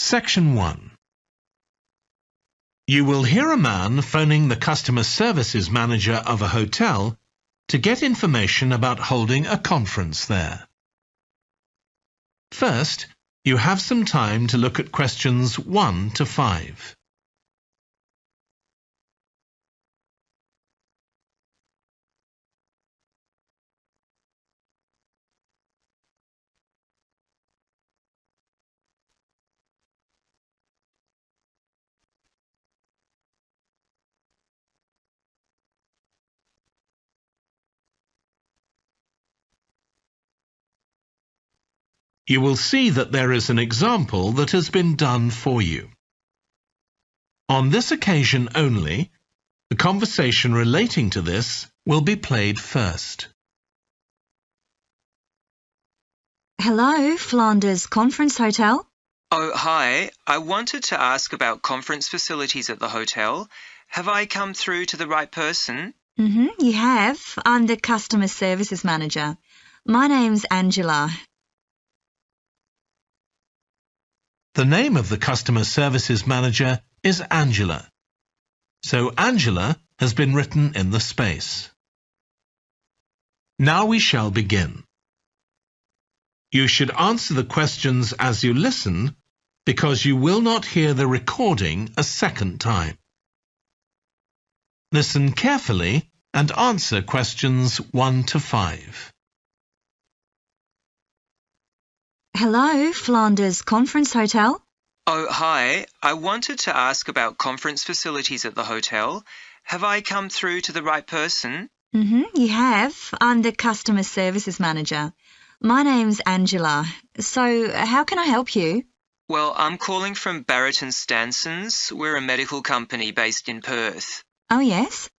Section 1. You will hear a man phoning the customer services manager of a hotel to get information about holding a conference there. First, you have some time to look at questions 1 to 5. You will see that there is an example that has been done for you. On this occasion only, the conversation relating to this will be played first. Hello, Flanders Conference Hotel. Oh, hi. I wanted to ask about conference facilities at the hotel. Have I come through to the right person? You have. I'm the customer services manager. My name's Angela. The name of the customer services manager is Angela. So Angela has been written in the space. Now we shall begin. You should answer the questions as you listen because you will not hear the recording a second time. Listen carefully and answer questions 1 to 5. Hello, Flanders Conference Hotel. Oh, hi. I wanted to ask about conference facilities at the hotel. Have I come through to the right person? You have. I'm the customer services manager. My name's Angela. So, how can I help you? Well, I'm calling from Barrett and Stanson's. We're a medical company based in Perth. Oh, yes?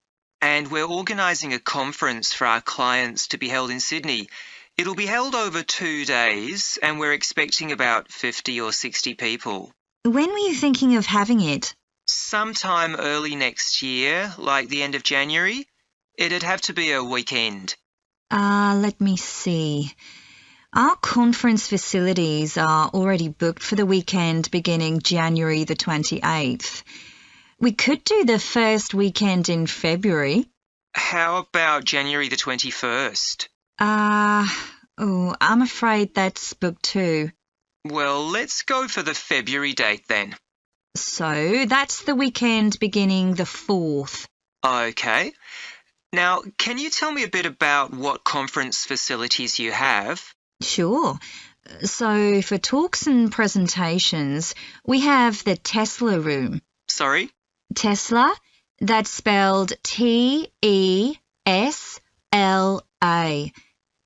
And we're organising a conference for our clients to be held in Sydney. It'll be held over 2 days, and we're expecting about 50 or 60 people. When were you thinking of having it? Sometime early next year, like the end of January. It'd have to be a weekend. Let me see. Our conference facilities are already booked for the weekend beginning January the 28th. We could do the first weekend in February. How about January the 21st? I'm afraid that's booked too. Well, let's go for the February date then. So that's the weekend beginning the 4th. Okay. Now, can you tell me a bit about what conference facilities you have? Sure. So for talks and presentations, we have the Tesla room. Sorry? Tesla, that's spelled Tesla.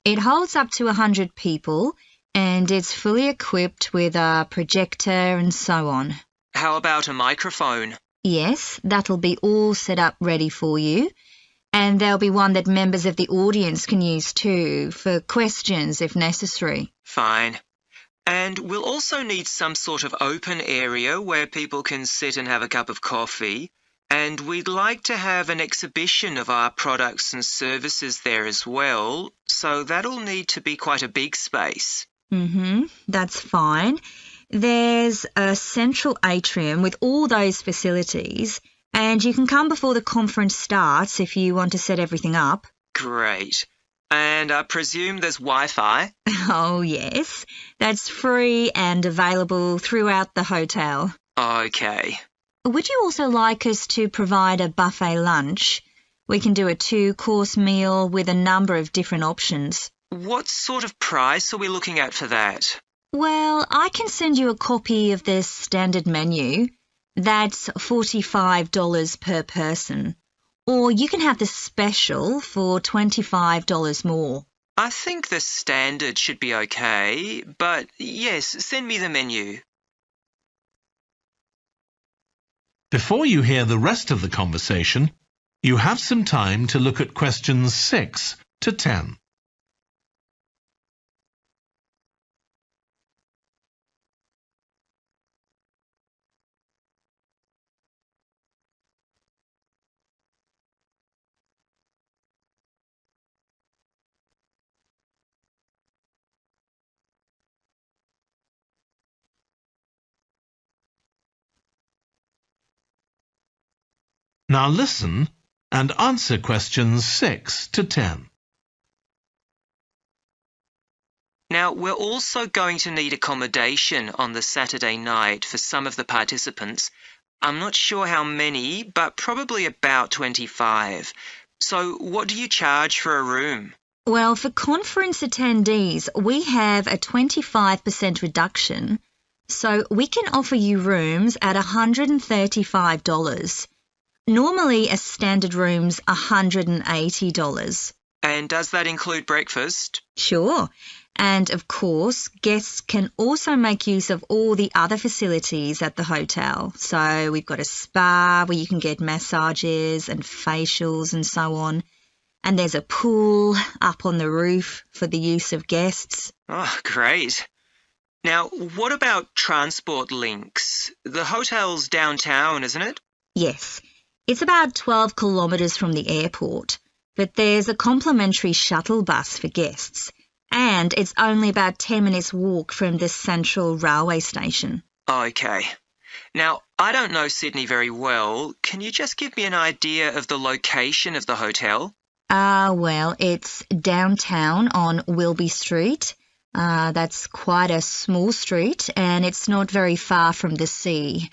It holds up to 100 people and it's fully equipped with a projector and so on. How about a microphone? Yes, that'll be all set up ready for you. And there'll be one that members of the audience can use too, for questions if necessary. Fine. And we'll also need some sort of open area where people can sit and have a cup of coffee. And we'd like to have an exhibition of our products and services there as well, so that'll need to be quite a big space. That's fine. There's a central atrium with all those facilities, and you can come before the conference starts if you want to set everything up. Great. And I presume there's Wi-Fi? Oh, yes. That's free and available throughout the hotel. Okay. Would you also like us to provide a buffet lunch? We can do a 2-course meal with a number of different options. What sort of price are we looking at for that? Well, I can send you a copy of the standard menu. That's $45 per person. Or you can have the special for $25 more. I think the standard should be okay, but yes, send me the menu. Before you hear the rest of the conversation, you have some time to look at questions 6 to 10. Now listen and answer questions 6 to 10. Now, we're also going to need accommodation on the Saturday night for some of the participants. I'm not sure how many, but probably about 25. So what do you charge for a room? Well, for conference attendees, we have a 25% reduction, so we can offer you rooms at $135. Normally, a standard room's $180. And does that include breakfast? Sure. And of course, guests can also make use of all the other facilities at the hotel. So we've got a spa where you can get massages and facials and so on. And there's a pool up on the roof for the use of guests. Oh, great. Now, what about transport links? The hotel's downtown, isn't it? Yes. It's about 12 kilometres from the airport, but there's a complimentary shuttle bus for guests. And it's only about 10 minutes walk from the central railway station. Okay. Now, I don't know Sydney very well. Can you just give me an idea of the location of the hotel? Well, it's downtown on Wilby Street. That's quite a small street, and it's not very far from the sea.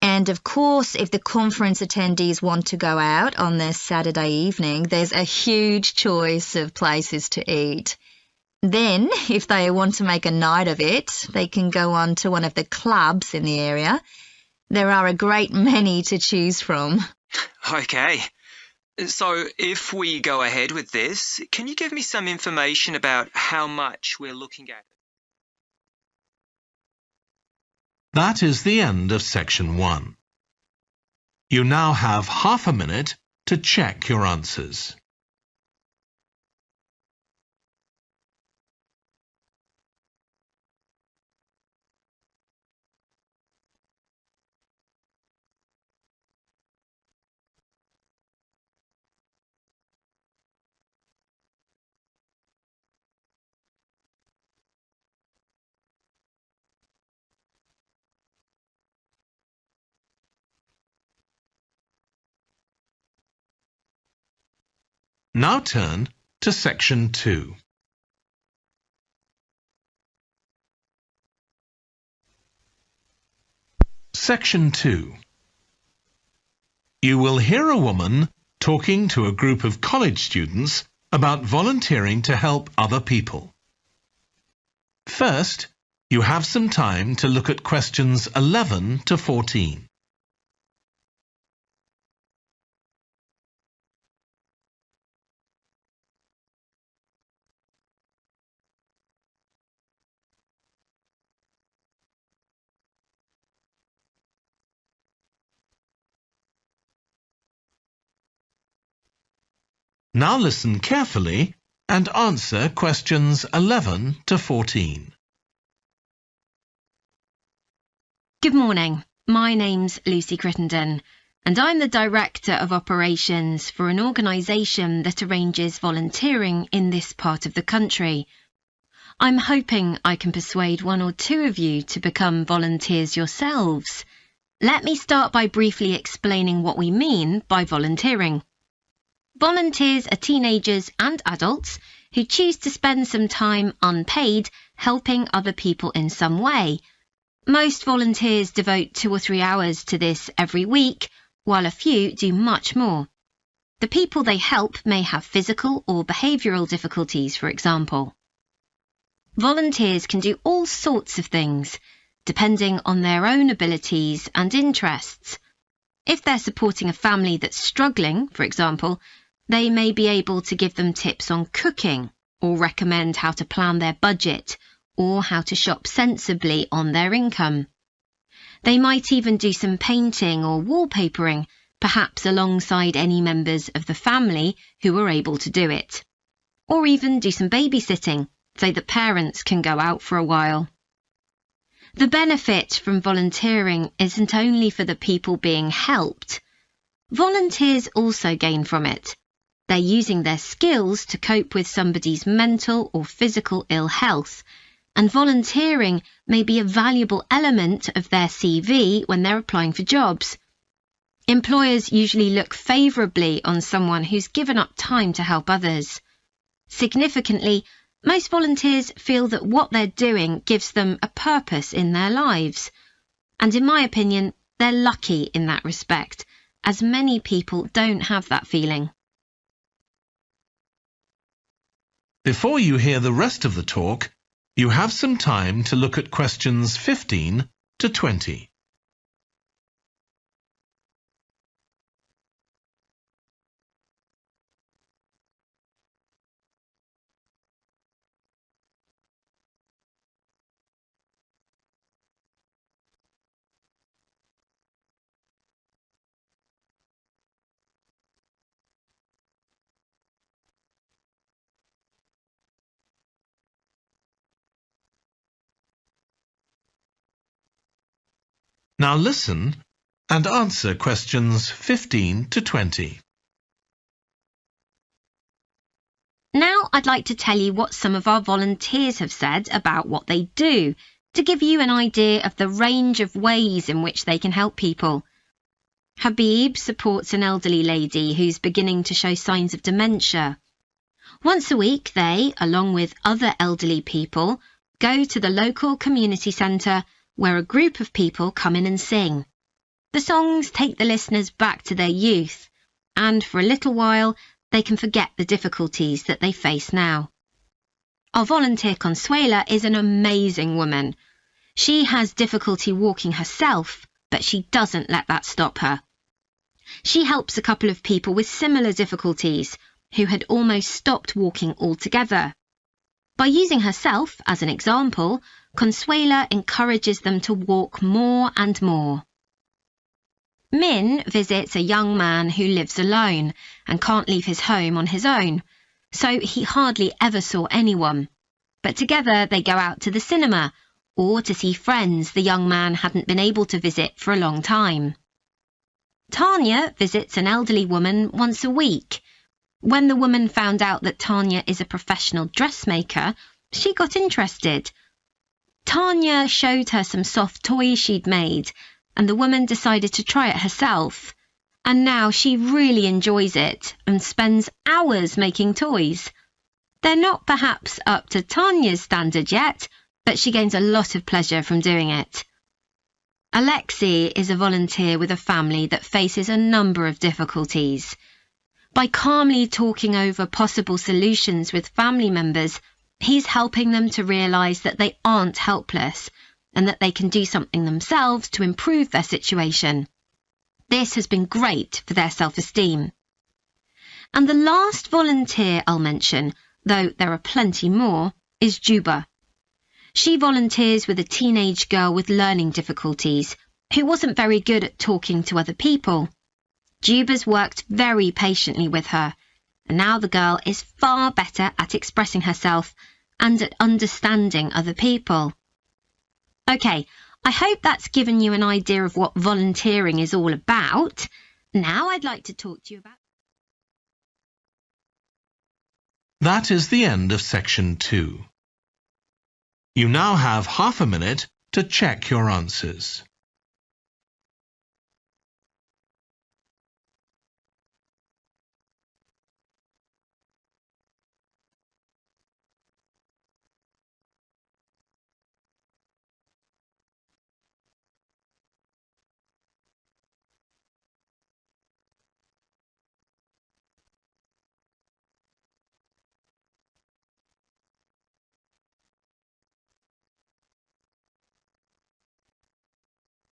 And of course, if the conference attendees want to go out on their Saturday evening, there's a huge choice of places to eat. Then, if they want to make a night of it, they can go on to one of the clubs in the area. There are a great many to choose from. Okay. So, if we go ahead with this, can you give me some information about how much we're looking at? That is the end of section 1. You now have half a minute to check your answers. Now turn to section 2. Section 2. You will hear a woman talking to a group of college students about volunteering to help other people. First, you have some time to look at questions 11 to 14. Now listen carefully and answer questions 11 to 14. Good morning. My name's Lucy Crittenden, and I'm the Director of Operations for an organisation that arranges volunteering in this part of the country. I'm hoping I can persuade one or two of you to become volunteers yourselves. Let me start by briefly explaining what we mean by volunteering. Volunteers are teenagers and adults who choose to spend some time unpaid helping other people in some way. Most volunteers devote 2 or 3 hours to this every week, while a few do much more. The people they help may have physical or behavioural difficulties, for example. Volunteers can do all sorts of things, depending on their own abilities and interests. If they're supporting a family that's struggling, for example, they may be able to give them tips on cooking, or recommend how to plan their budget, or how to shop sensibly on their income. They might even do some painting or wallpapering, perhaps alongside any members of the family who are able to do it. Or even do some babysitting, so that parents can go out for a while. The benefit from volunteering isn't only for the people being helped. Volunteers also gain from it. They're using their skills to cope with somebody's mental or physical ill health, and volunteering may be a valuable element of their CV when they're applying for jobs. Employers usually look favourably on someone who's given up time to help others. Significantly, most volunteers feel that what they're doing gives them a purpose in their lives. And in my opinion, they're lucky in that respect, as many people don't have that feeling. Before you hear the rest of the talk, you have some time to look at questions 15 to 20. Now listen and answer questions 15 to 20. Now I'd like to tell you what some of our volunteers have said about what they do, to give you an idea of the range of ways in which they can help people. Habib supports an elderly lady who's beginning to show signs of dementia. Once a week they, along with other elderly people, go to the local community centre where a group of people come in and sing. The songs take the listeners back to their youth, and for a little while they can forget the difficulties that they face now. Our volunteer Consuela is an amazing woman. She has difficulty walking herself, but she doesn't let that stop her. She helps a couple of people with similar difficulties who had almost stopped walking altogether. By using herself as an example, Consuela encourages them to walk more and more. Min visits a young man who lives alone and can't leave his home on his own, so he hardly ever saw anyone. But together they go out to the cinema or to see friends the young man hadn't been able to visit for a long time. Tanya visits an elderly woman once a week. When the woman found out that Tanya is a professional dressmaker, she got interested. Tanya showed her some soft toys she'd made, and the woman decided to try it herself. And now she really enjoys it and spends hours making toys. They're not perhaps up to Tanya's standard yet, but she gains a lot of pleasure from doing it. Alexi is a volunteer with a family that faces a number of difficulties. By calmly talking over possible solutions with family members, he's helping them to realise that they aren't helpless and that they can do something themselves to improve their situation. This has been great for their self-esteem. And the last volunteer I'll mention, though there are plenty more, is Juba. She volunteers with a teenage girl with learning difficulties who wasn't very good at talking to other people. Juba's worked very patiently with her, and now the girl is far better at expressing herself and at understanding other people. OK, I hope that's given you an idea of what volunteering is all about. Now I'd like to talk to you about... That is the end of section 2. You now have half a minute to check your answers.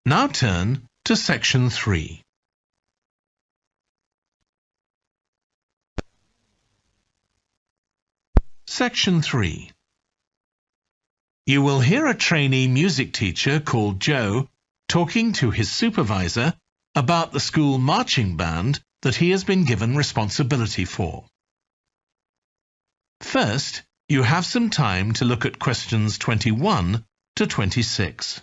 Now turn to section 3. Section 3. You will hear a trainee music teacher called Joe talking to his supervisor about the school marching band that he has been given responsibility for. First, you have some time to look at questions 21 to 26.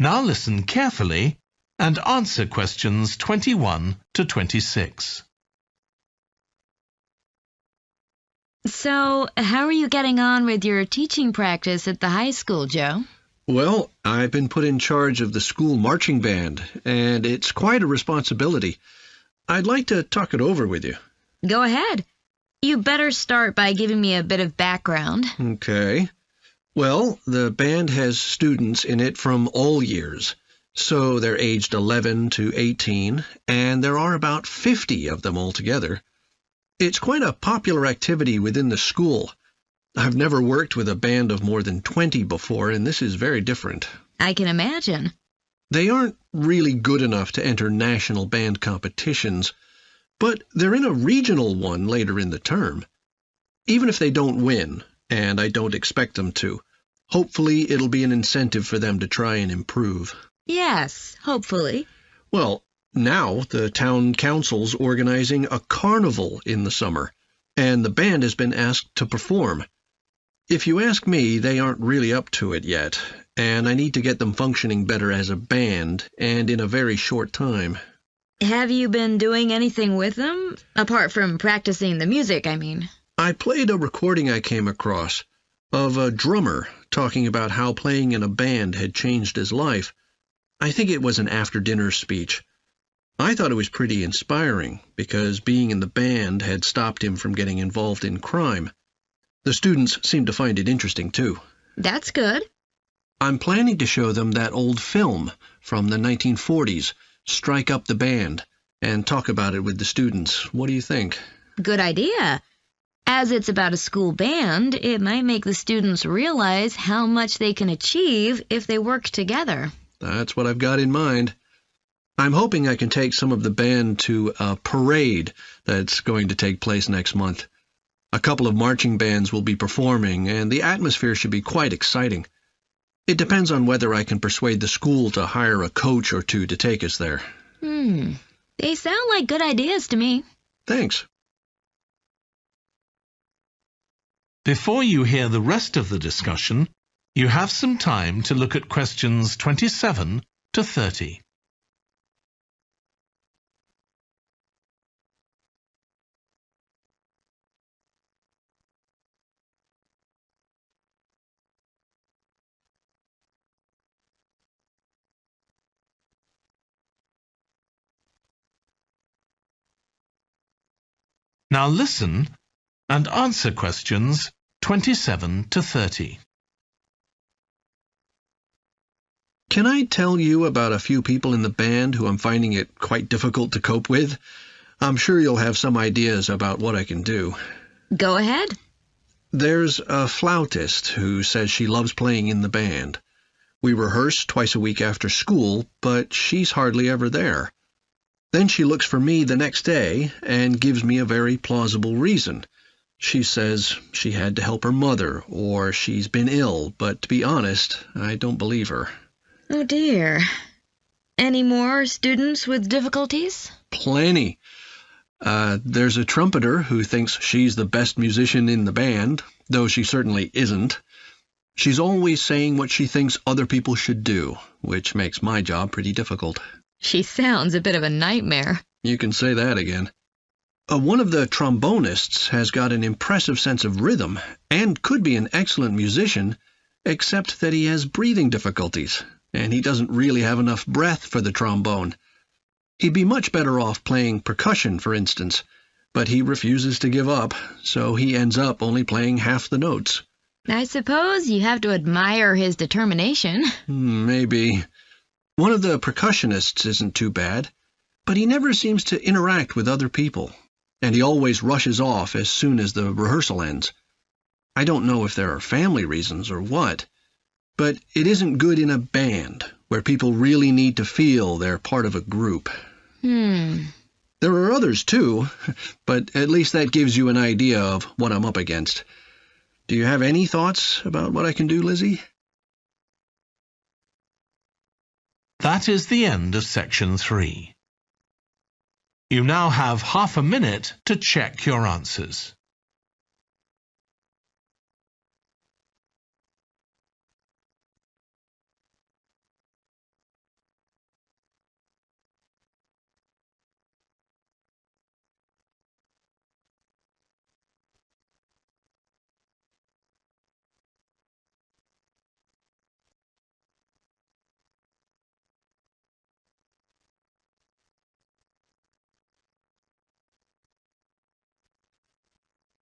Now listen carefully and answer questions 21 to 26. So, how are you getting on with your teaching practice at the high school, Joe? Well, I've been put in charge of the school marching band, and it's quite a responsibility. I'd like to talk it over with you. Go ahead. You better start by giving me a bit of background. Okay. Well, the band has students in it from all years. So they're aged 11 to 18, and there are about 50 of them altogether. It's quite a popular activity within the school. I've never worked with a band of more than 20 before, and this is very different. I can imagine. They aren't really good enough to enter national band competitions, but they're in a regional one later in the term. Even if they don't win, and I don't expect them to, hopefully it'll be an incentive for them to try and improve. Yes, hopefully. Well, now the town council's organizing a carnival in the summer, and the band has been asked to perform. If you ask me, they aren't really up to it yet, and I need to get them functioning better as a band, and in a very short time. Have you been doing anything with them? Apart from practicing the music, I mean. I played a recording I came across of a drummer talking about how playing in a band had changed his life. I think it was an after-dinner speech. I thought it was pretty inspiring, because being in the band had stopped him from getting involved in crime. The students seemed to find it interesting, too. That's good. I'm planning to show them that old film from the 1940s, Strike Up the Band, and talk about it with the students. What do you think? Good idea. As it's about a school band, it might make the students realize how much they can achieve if they work together. That's what I've got in mind. I'm hoping I can take some of the band to a parade that's going to take place next month. A couple of marching bands will be performing, and the atmosphere should be quite exciting. It depends on whether I can persuade the school to hire a coach or two to take us there. They sound like good ideas to me. Thanks. Before you hear the rest of the discussion, you have some time to look at questions 27 to 30. Now listen and answer questions 27 to 30. Can I tell you about a few people in the band who I'm finding it quite difficult to cope with? I'm sure you'll have some ideas about what I can do. Go ahead. There's a flautist who says she loves playing in the band. We rehearse twice a week after school, but she's hardly ever there. Then she looks for me the next day and gives me a very plausible reason. She says she had to help her mother, or she's been ill, but to be honest, I don't believe her. Oh dear. Any more students with difficulties? Plenty. There's a trumpeter who thinks she's the best musician in the band, though she certainly isn't. She's always saying what she thinks other people should do, which makes my job pretty difficult. She sounds a bit of a nightmare. You can say that again. One of the trombonists has got an impressive sense of rhythm and could be an excellent musician, except that he has breathing difficulties, and he doesn't really have enough breath for the trombone. He'd be much better off playing percussion, for instance, but he refuses to give up, so he ends up only playing half the notes. I suppose you have to admire his determination. Maybe. One of the percussionists isn't too bad, but he never seems to interact with other people, and he always rushes off as soon as the rehearsal ends. I don't know if there are family reasons or what, but it isn't good in a band, where people really need to feel they're part of a group. There are others too, but at least that gives you an idea of what I'm up against. Do you have any thoughts about what I can do, Lizzie? That is the end of section 3. You now have half a minute to check your answers.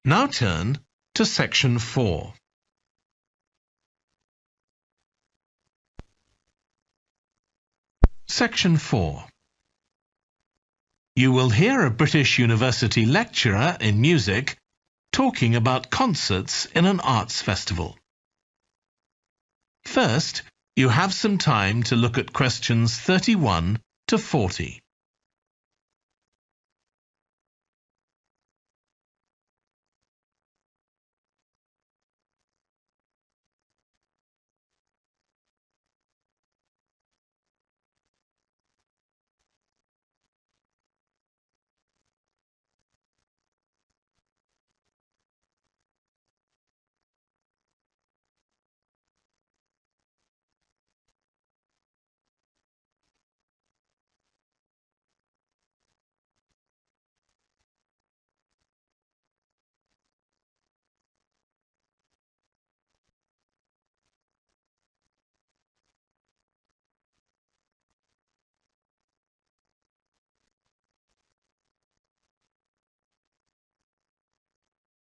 Now turn to Section 4. Section 4. You will hear a British University lecturer in music talking about concerts in an arts festival. First, you have some time to look at questions 31 to 40.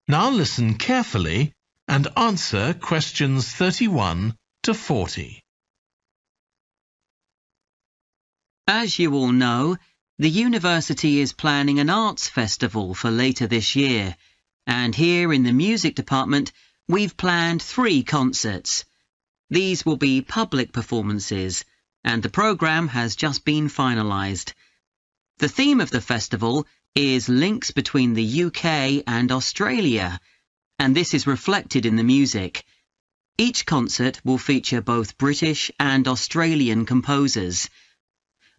Now listen carefully and answer questions 31 to 40. As you all know, the university is planning an arts festival for later this year, and here in the music department we've planned 3 concerts. These will be public performances, and the programme has just been finalised. The theme of the festival is links between the UK and Australia, and this is reflected in the music. Each concert will feature both British and Australian composers.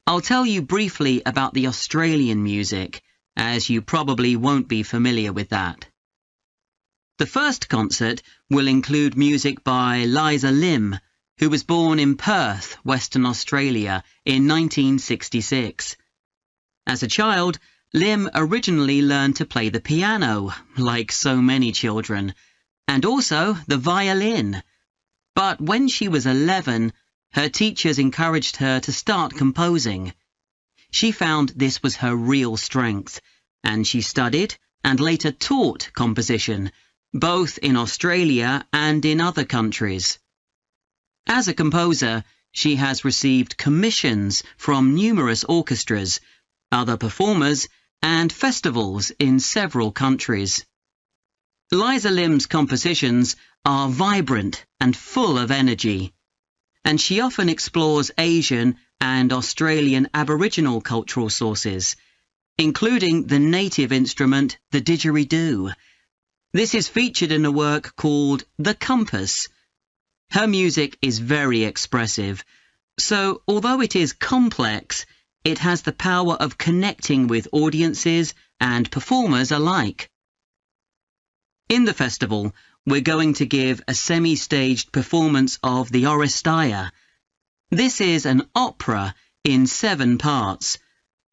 I'll tell you briefly about the Australian music, as you probably won't be familiar with that. The first concert will include music by Liza Lim, who was born in Perth, Western Australia, in 1966. As a child, Lim originally learned to play the piano, like so many children, and also the violin. But when she was 11, her teachers encouraged her to start composing. She found this was her real strength, and she studied and later taught composition, both in Australia and in other countries. As a composer, she has received commissions from numerous orchestras, other performers, and festivals in several countries. Liza Lim's compositions are vibrant and full of energy, and she often explores Asian and Australian Aboriginal cultural sources, including the native instrument, the didgeridoo. This is featured in a work called The Compass. Her music is very expressive, so although it is complex, it has the power of connecting with audiences and performers alike. In the festival, we're going to give a semi-staged performance of the Oresteia. This is an opera in 7 parts,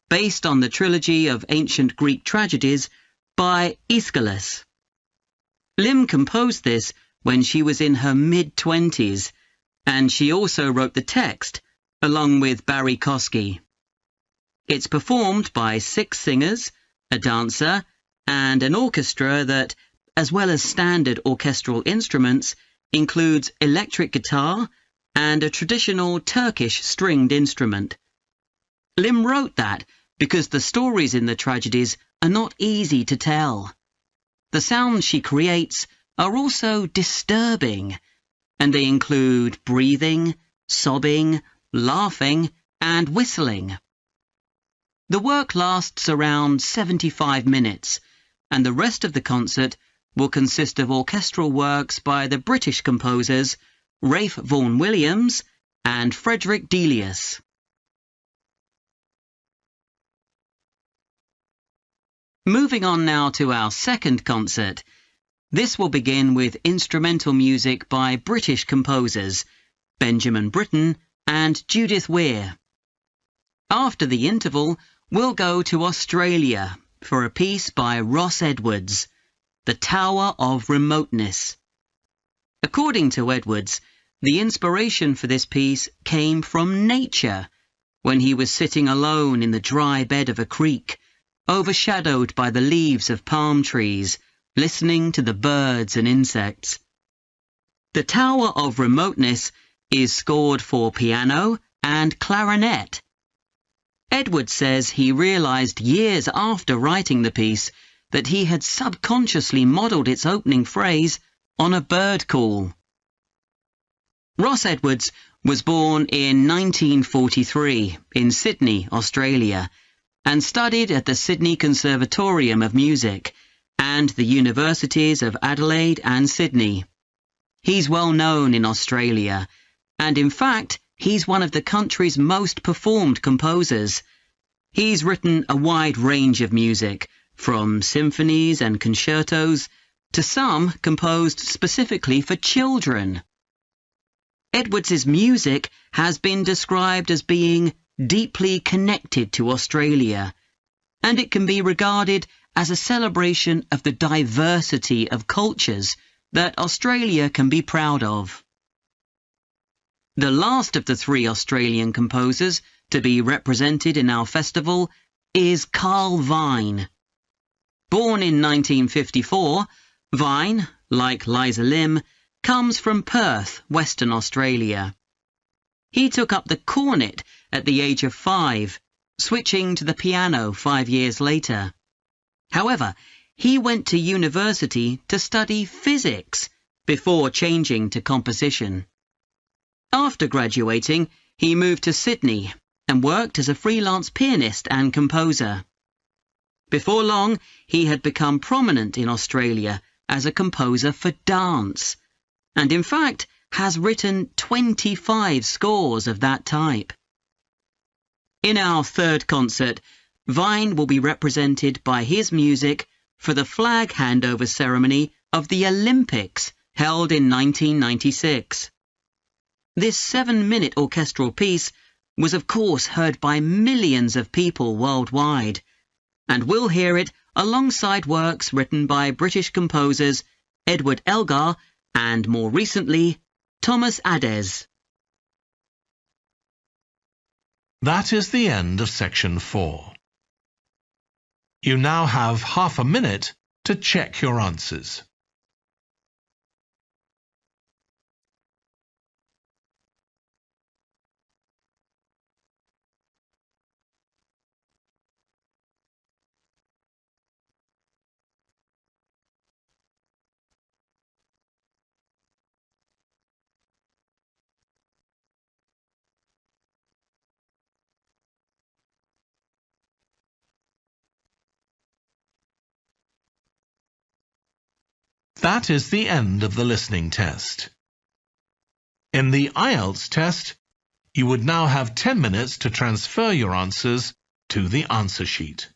based on the trilogy of ancient Greek tragedies by Aeschylus. Lim composed this when she was in her mid-20s, and she also wrote the text, along with Barry Kosky. It's performed by 6 singers, a dancer, and an orchestra that, as well as standard orchestral instruments, includes electric guitar and a traditional Turkish stringed instrument. Lim wrote that because the stories in the tragedies are not easy to tell. The sounds she creates are also disturbing, and they include breathing, sobbing, laughing, and whistling. The work lasts around 75 minutes, and the rest of the concert will consist of orchestral works by the British composers Ralph Vaughan Williams and Frederick Delius. Moving on now to our second concert. This will begin with instrumental music by British composers Benjamin Britten and Judith Weir. After the interval, we'll go to Australia for a piece by Ross Edwards, The Tower of Remoteness. According to Edwards, the inspiration for this piece came from nature, when he was sitting alone in the dry bed of a creek, overshadowed by the leaves of palm trees, listening to the birds and insects. The Tower of Remoteness is scored for piano and clarinet. Edward says he realized years after writing the piece that he had subconsciously modelled its opening phrase on a bird call. Ross Edwards was born in 1943 in Sydney, Australia, and studied at the Sydney Conservatorium of Music and the Universities of Adelaide and Sydney. He's well known in Australia, and in fact, he's one of the country's most performed composers. He's written a wide range of music, from symphonies and concertos to some composed specifically for children. Edwards's music has been described as being deeply connected to Australia, and it can be regarded as a celebration of the diversity of cultures that Australia can be proud of. The last of the three Australian composers to be represented in our festival is Carl Vine. Born in 1954, Vine, like Liza Lim, comes from Perth, Western Australia. He took up the cornet at the age of 5, switching to the piano 5 years later. However, he went to university to study physics before changing to composition. After graduating, he moved to Sydney and worked as a freelance pianist and composer. Before long, he had become prominent in Australia as a composer for dance, and in fact has written 25 scores of that type. In our third concert, Vine will be represented by his music for the flag handover ceremony of the Olympics held in 1996. This 7-minute orchestral piece was of course heard by millions of people worldwide, and we'll hear it alongside works written by British composers Edward Elgar and, more recently, Thomas Adès. That is the end of section 4. You now have half a minute to check your answers. That is the end of the listening test. In the IELTS test, you would now have 10 minutes to transfer your answers to the answer sheet.